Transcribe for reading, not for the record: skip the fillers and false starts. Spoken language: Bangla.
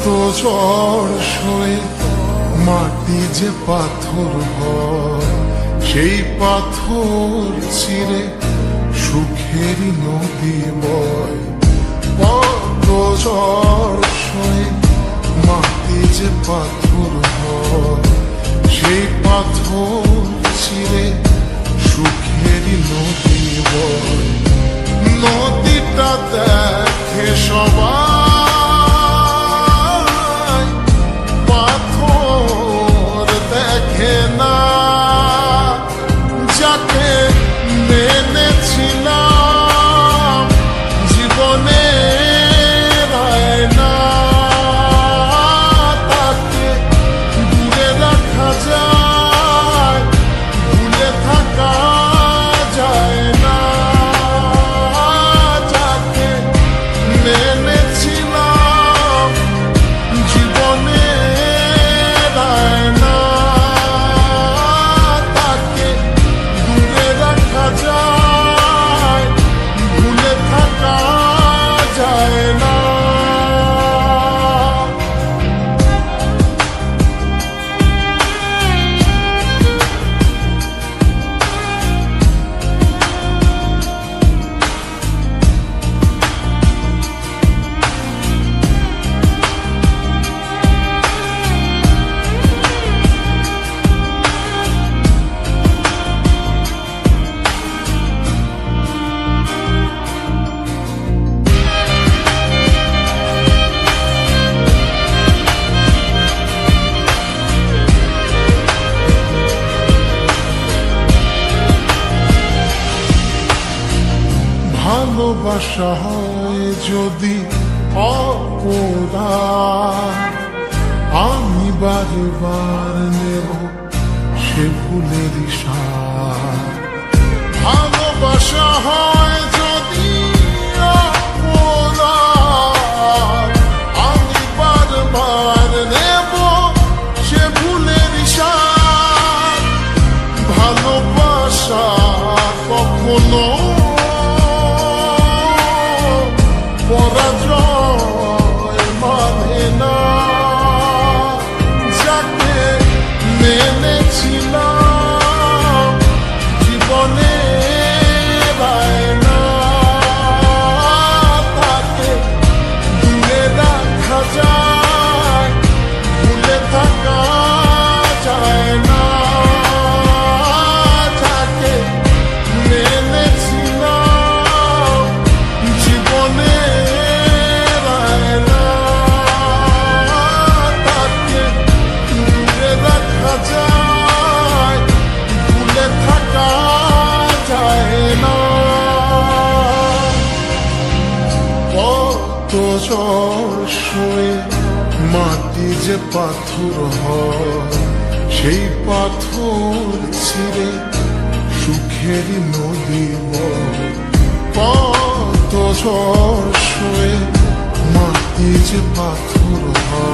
ঝড় সয়ে মাটি যে পাথর হয়, সেই পাথর চিরে সুখেরই নদী বয়। কত ঝড় সয়ে মাটি যে পাথর হয়, সেই পাথর চিরে সুখেরই নদী বয়। নদীটা দেখে সবাই, পাথর দেখে না। যাকে মেনেছিলাম জীবনে না, তাকে দূরে রাখা যায়, ভুলে থাকা যায় না। যাকে মেনেছিলাম জীবনে না, তাকে দূরে রাখা যায়, ভুলে থাকা যায় না। ভালোবাসা হয় যদি অপরাধ, আমি বারবার নেব সে ফুলের স্বাদ। ভালোবাসা হয় যদি অপরাধ, আমি বারবার নেব সে ফুলের স্বাদ। ভালোবাসা কখনো পরাজয় মানে না। যাকে মেনেছিলাম জীবনে না, তাকে দূরে রাখা যায়, ভুলে থাকা যায় না। যাকে মেনেছিলাম জীবনে যায়, ভুলে থাকা যায় না। কত ঝড় সয়ে মাটি যে পাথর হয়, সেই পাথর ছিঁড়ে সুখেরই নদী বয়। কত ঝড় সয়ে মাটি যে পাথর হয়,